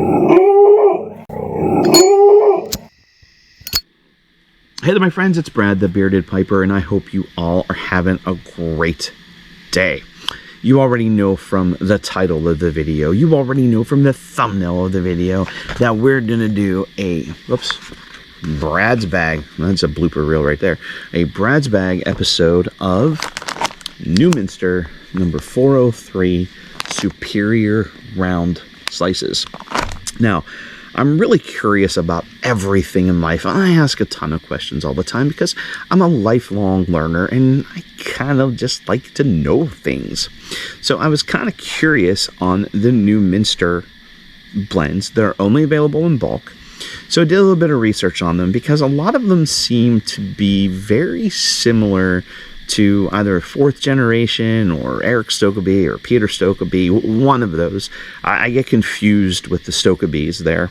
Hey there, my friends, it's Brad, the Bearded Piper, and I hope you all are having a great day. You already know from the title of the video, you already know from the thumbnail of the video, that we're going to do a, Brad's Bag, that's a blooper reel right there, a Brad's Bag episode of Newminster number 403, Superior Round Slices. Now, I'm really curious about everything in life. I ask a ton of questions all the time because I'm a lifelong learner and I kind of just like to know things. So I was kind of curious on the Newminster blends. They're only available in bulk. So I did a little bit of research on them because a lot of them seem to be very similar to either 4th generation or Eric Stokeby or Peter Stokeby, one of those. I get confused with the Stokebys there.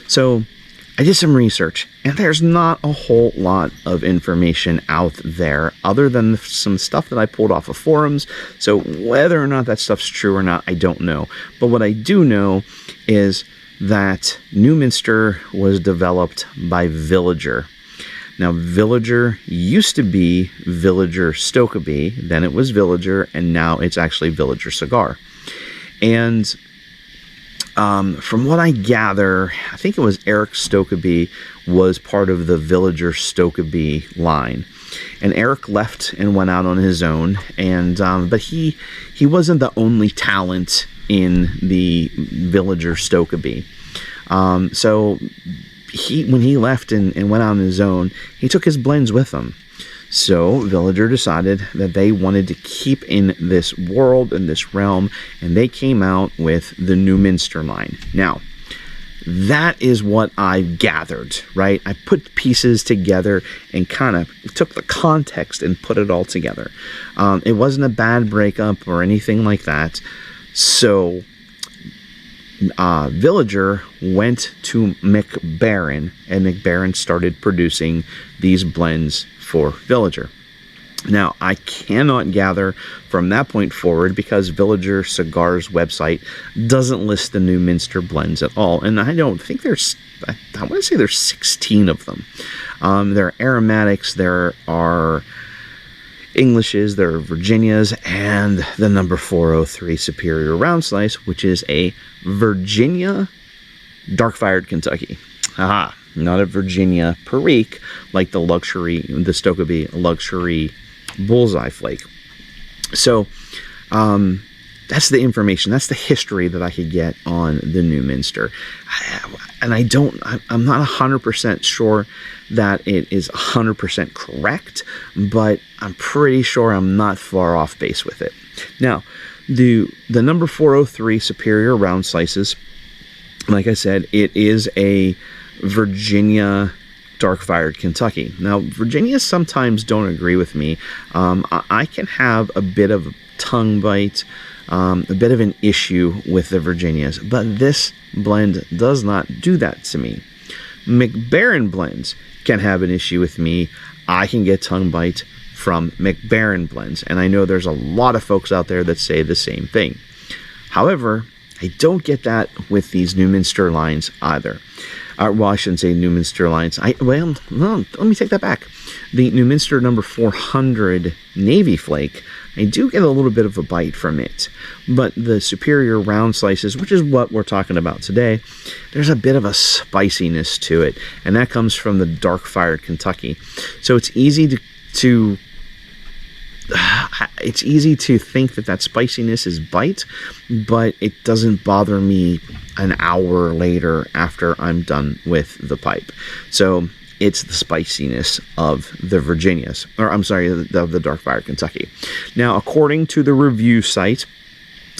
So I did some research, and there's not a whole lot of information out there other than some stuff that I pulled off of forums. So whether or not that stuff's true or not, I don't know. But what I do know is that Newminster was developed by Villager. Now, Villager used to be Villager Stokeby, then it was Villager, and now it's actually Villager Cigar. And from what I gather, I think it was Eric Stokeby was part of the Villager Stokeby line. And Eric left and went out on his own, and but he wasn't the only talent in the Villager Stokeby. So when he left and went out on his own, he took his blends with him. So Villager decided that they wanted to keep in this world, in this realm, and they came out with the Newminster line. Now, that is what I gathered, right? I put pieces together and kind of took the context and put it all together. It wasn't a bad breakup or anything like that. So Villager went to McBaron, and McBaron started producing these blends for Villager. Now, I cannot gather from that point forward because Villager Cigars website doesn't list the Newminster blends at all, and I don't think there's, I want to say there's 16 of them. There are aromatics, there are Englishes, there are Virginias, and the number 403 Superior Round Slice, which is a Virginia dark-fired Kentucky. Haha, not a Virginia Perique like the Stokeby luxury bullseye flake. So that's the information, that's the history that I could get on the Newminster. And I'm not 100% sure that it is 100% correct, but I'm pretty sure I'm not far off base with it. Now, the number 403 Superior Round Slices, like I said, it is a Virginia dark-fired Kentucky. Now, Virginias sometimes don't agree with me. I can have a bit of tongue bite, a bit of an issue with the Virginias, but this blend does not do that to me. McBaron blends can have an issue with me. I can get tongue bite from McBaron blends, and I know there's a lot of folks out there that say the same thing. However, I don't get that with these Newminster lines either. Well, I shouldn't say Newminster lines. Well, let me take that back. The Newminster number 400 Navy Flake, I do get a little bit of a bite from it. But the Superior Round Slices, which is what we're talking about today, there's a bit of a spiciness to it. And that comes from the dark-fired Kentucky. So it's easy to think that spiciness is bite, but it doesn't bother me an hour later after I'm done with the pipe. So it's the spiciness of the Virginias, or I'm sorry, of the dark-fired Kentucky. Now, according to the review site,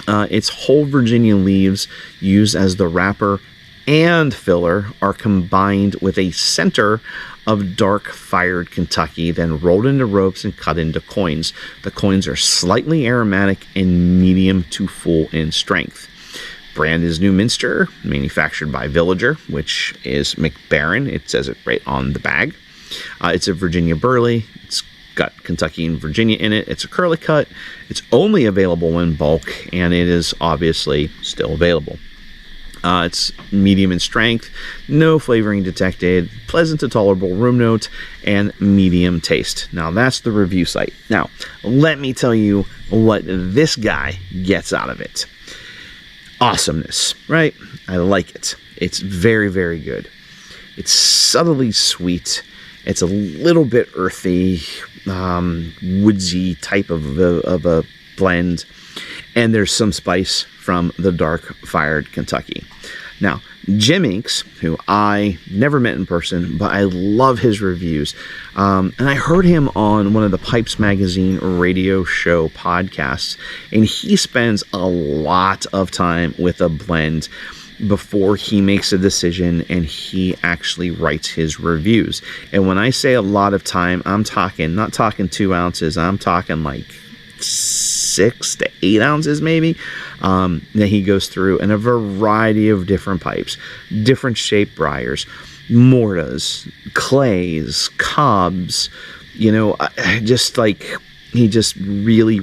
its whole Virginia leaves used as the wrapper and filler are combined with a center of dark-fired Kentucky, then rolled into ropes and cut into coins. The coins are slightly aromatic and medium to full in strength. Brand is Newminster, manufactured by Villager, which is McBaron. It says it right on the bag. It's a Virginia Burley. It's got Kentucky and Virginia in it. It's a curly cut. It's only available in bulk, and it is obviously still available. It's medium in strength, no flavoring detected, pleasant to tolerable room note, and medium taste. Now, that's the review site. Now, let me tell you what this guy gets out of it. Awesomeness, right? I like it. It's very, very good. It's subtly sweet. It's a little bit earthy, woodsy type of a blend. And there's some spice from the dark-fired Kentucky. Now, Jim Inks, who I never met in person, but I love his reviews. And I heard him on one of the Pipes Magazine radio show podcasts. And he spends a lot of time with a blend before he makes a decision, and he actually writes his reviews. And when I say a lot of time, I'm talking, not talking 2 ounces, I'm talking like 6 to 8 ounces maybe, that he goes through in a variety of different pipes, different shaped briars, mortas, clays, cobs, you know, just like he just really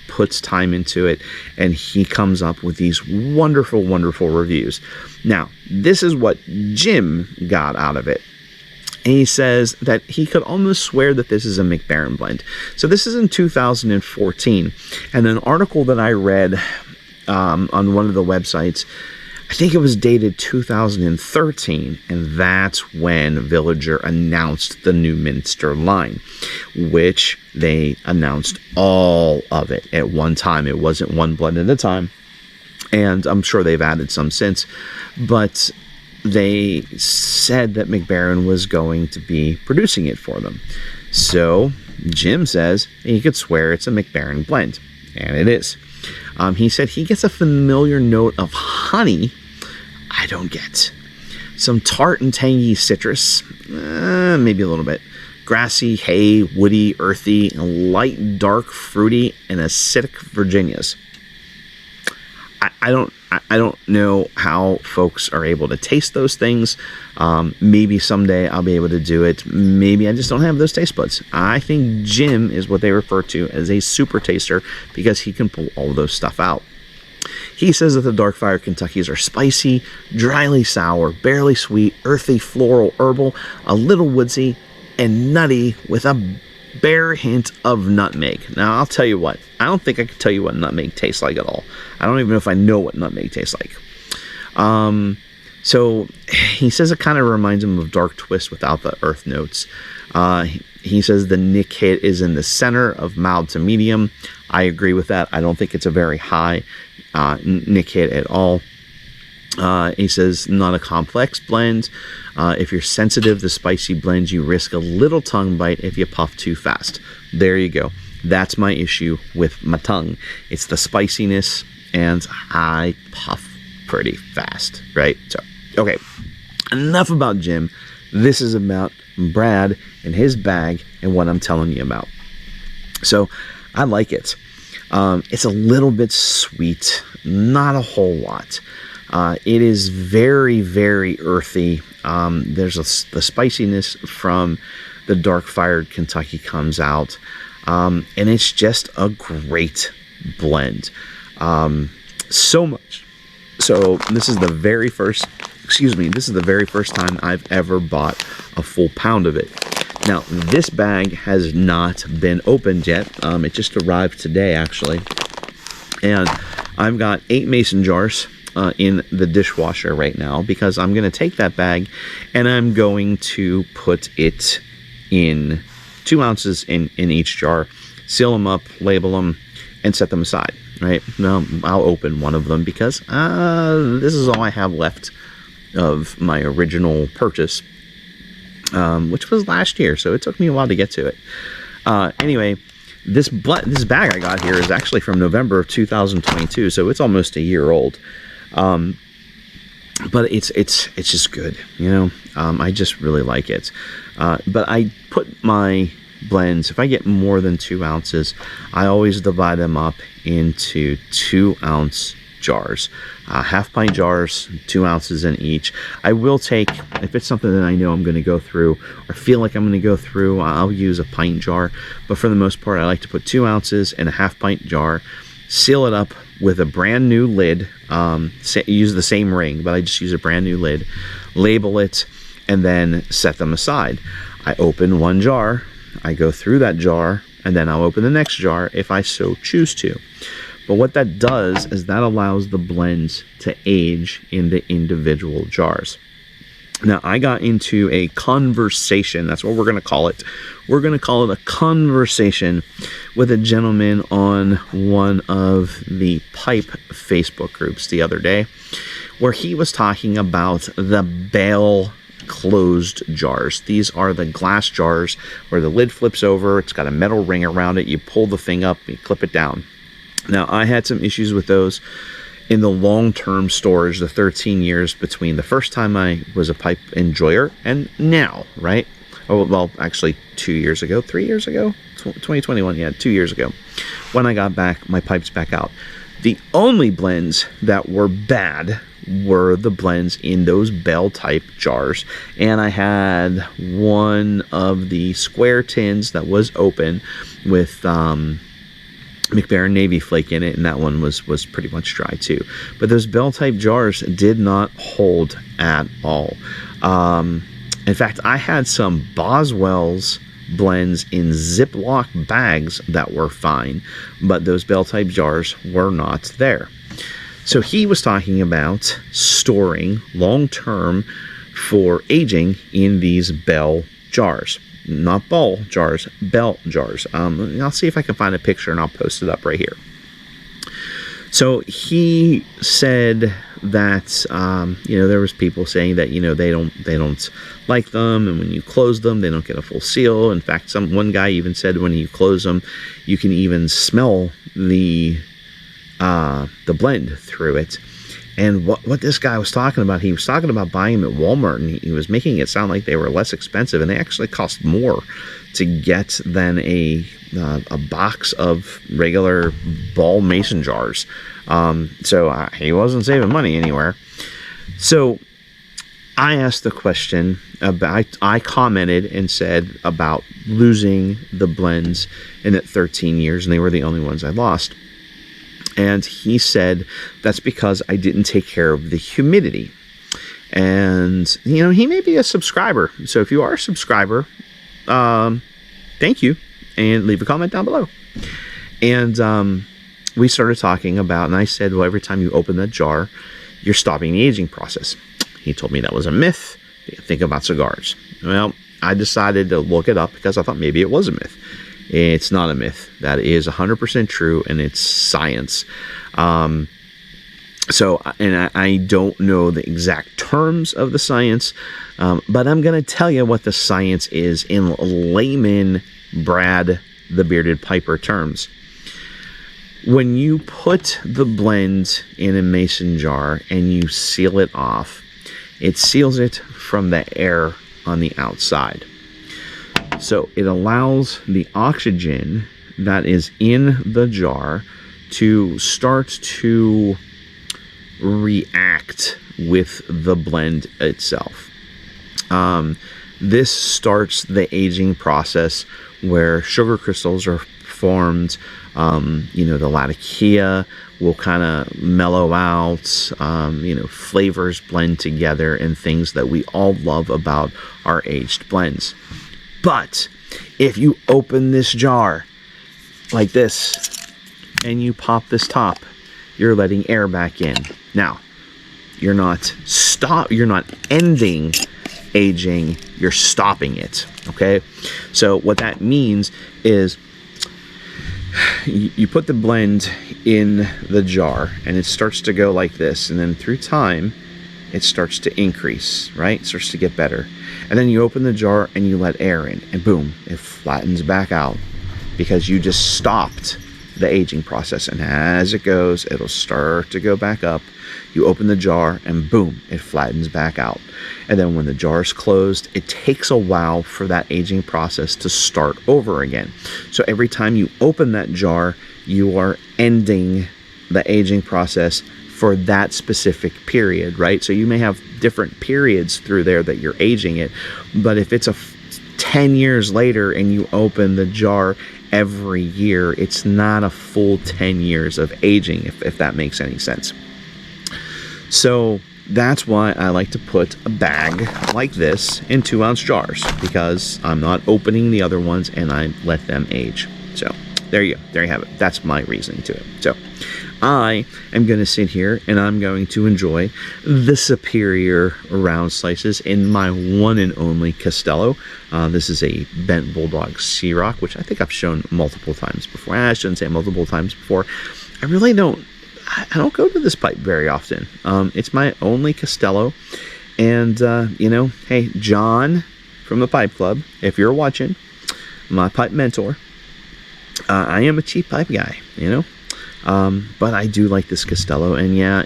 puts time into it, and he comes up with these wonderful reviews. Now, this is what Jim got out of it. And he says that he could almost swear that this is a McBaron blend. So this is in 2014. And an article that I read on one of the websites, I think it was dated 2013. And that's when Villager announced the Newminster line, which they announced all of it at one time. It wasn't one blend at a time. And I'm sure they've added some since. But they said that McBaron was going to be producing it for them. So Jim says he could swear it's a McBaron blend, and it is. He said he gets a familiar note of honey. I don't get. Some tart and tangy citrus, maybe a little bit. Grassy, hay, woody, earthy, light, dark, fruity, and acidic Virginias. I don't know how folks are able to taste those things. Maybe someday I'll be able to do it. Maybe I just don't have those taste buds. I think Jim is what they refer to as a super taster because he can pull all those stuff out. He says that the dark fire Kentuckys are spicy, dryly sour, barely sweet, earthy, floral, herbal, a little woodsy, and nutty with a bare hint of nutmeg. Now, I'll tell you what. I don't think I can tell you what nutmeg tastes like at all. I don't even know if I know what nutmeg tastes like. So he says it kind of reminds him of Dark Twist without the earth notes. He says the nick hit is in the center of mild to medium. I agree with that. I don't think it's a very high nick hit at all. He says not a complex blend. If you're sensitive to spicy blends, you risk a little tongue bite if you puff too fast. There you go. That's my issue with my tongue. It's the spiciness, and I puff pretty fast, right? So, okay, enough about Jim. This is about Brad and his bag and what I'm telling you about. So, I like it. It's a little bit sweet, not a whole lot. It is very, very earthy. There's the spiciness from the dark-fired Kentucky comes out. And it's just a great blend. So much. So this is the very first time I've ever bought a full pound of it. Now, this bag has not been opened yet. It just arrived today, actually. And I've got 8 mason jars in the dishwasher right now because I'm going to take that bag and I'm going to put it in 2 ounces in each jar, seal them up, label them, and set them aside, right? Now, I'll open one of them because this is all I have left of my original purchase, which was last year, so it took me a while to get to it. Anyway, this bag I got here is actually from November of 2022, so it's almost a year old. But it's just good, you know. I just really like it. But I put my blends, if I get more than 2 ounces, I always divide them up into 2-ounce jars, half pint jars, 2 ounces in each. I will take, if it's something that I know I'm going to go through or feel like I'm going to go through, I'll use a pint jar. But for the most part, I like to put 2 ounces in a half pint jar, seal it up, with a brand new lid. Use the same ring, but I just use a brand new lid, label it, and then set them aside. I open one jar, I go through that jar, and then I'll open the next jar if I so choose to. But what that does is that allows the blends to age in the individual jars. Now, I got into a conversation, that's what we're going to call it. We're going to call it a conversation with a gentleman on one of the pipe Facebook groups the other day, where he was talking about the bale closed jars. These are the glass jars where the lid flips over, it's got a metal ring around it, you pull the thing up, you clip it down. Now, I had some issues with those in the long-term storage, the 13 years between the first time I was a pipe enjoyer and now, right? Oh, well, actually 2 years ago, 3 years ago, 2021, yeah, 2 years ago, when I got back my pipes back out. The only blends that were bad were the blends in those bell type jars, and I had one of the square tins that was open with McBaron Navy Flake in it, and that one was pretty much dry too. But those bell type jars did not hold at all. In fact, I had some Boswell's blends in Ziploc bags that were fine, but those bell type jars were not there. So he was talking about storing long term for aging in these bell jars. Not ball jars, bell jars. I'll see if I can find a picture and I'll post it up right here. So he said that there was people saying that they don't like them, and when you close them they don't get a full seal. In fact, one guy even said when you close them you can even smell the blend through it. And what this guy was talking about, he was talking about buying them at Walmart, and he was making it sound like they were less expensive, and they actually cost more to get than a box of regular ball mason jars. So he wasn't saving money anywhere. So I asked the question about, I commented and said about losing the blends in that 13 years, and they were the only ones I lost. And he said that's because I didn't take care of the humidity. And, he may be a subscriber. So if you are a subscriber, thank you. And leave a comment down below. And we started talking about, and I said, well, every time you open that jar, you're stopping the aging process. He told me that was a myth. Think about cigars. Well, I decided to look it up because I thought maybe it was a myth. It's not a myth. That is 100% true, and it's science. And I don't know the exact terms of the science, but I'm going to tell you what the science is in layman Brad the Bearded Piper terms. When you put the blend in a mason jar and you seal it off, it seals it from the air on the outside. So it allows the oxygen that is in the jar to start to react with the blend itself. This starts the aging process where sugar crystals are formed. The latakia will kind of mellow out. Flavors blend together, and things that we all love about our aged blends. But if you open this jar like this and you pop this top, you're letting air back in. Now, you're not ending aging, you're stopping it. Okay? So what that means is you put the blend in the jar and it starts to go like this, and then through time it starts to increase, right? It starts to get better. And then you open the jar and you let air in, and boom, it flattens back out because you just stopped the aging process. And as it goes, it'll start to go back up. You open the jar and boom, it flattens back out. And then when the jar is closed, it takes a while for that aging process to start over again. So every time you open that jar, you are ending the aging process for that specific period, right? So you may have different periods through there that you're aging it, but if it's 10 years later and you open the jar every year, it's not a full 10 years of aging, if that makes any sense. So that's why I like to put a bag like this in 2-ounce jars, because I'm not opening the other ones and I let them age. So there you go. There you have it. That's my reasoning to it. So I am going to sit here and I'm going to enjoy the superior round slices in my one and only Castello. This is a Bent Bulldog Ciroc, which I think I've shown multiple times before. I shouldn't say multiple times before. I really don't. I don't go to this pipe very often. It's my only Castello. And, you know, hey, John from the Pipe Club, if you're watching, my pipe mentor, I am a cheap pipe guy, you know. But I do like this Castello. And, yeah,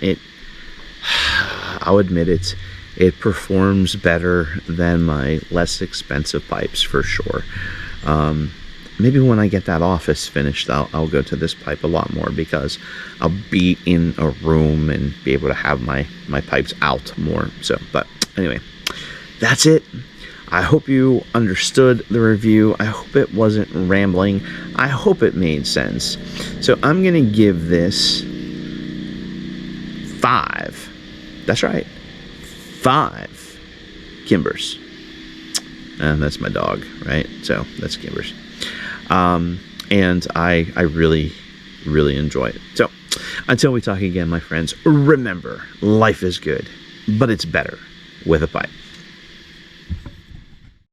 I'll admit it performs better than my less expensive pipes for sure. Maybe when I get that office finished, I'll go to this pipe a lot more, because I'll be in a room and be able to have my pipes out more. So, but anyway, that's it. I hope you understood the review. I hope it wasn't rambling. I hope it made sense. So I'm going to give this 5. That's right. 5 Kimbers. And that's my dog, right? So that's Kimbers. And I really, really enjoy it. So until we talk again, my friends, remember, life is good, but it's better with a pipe.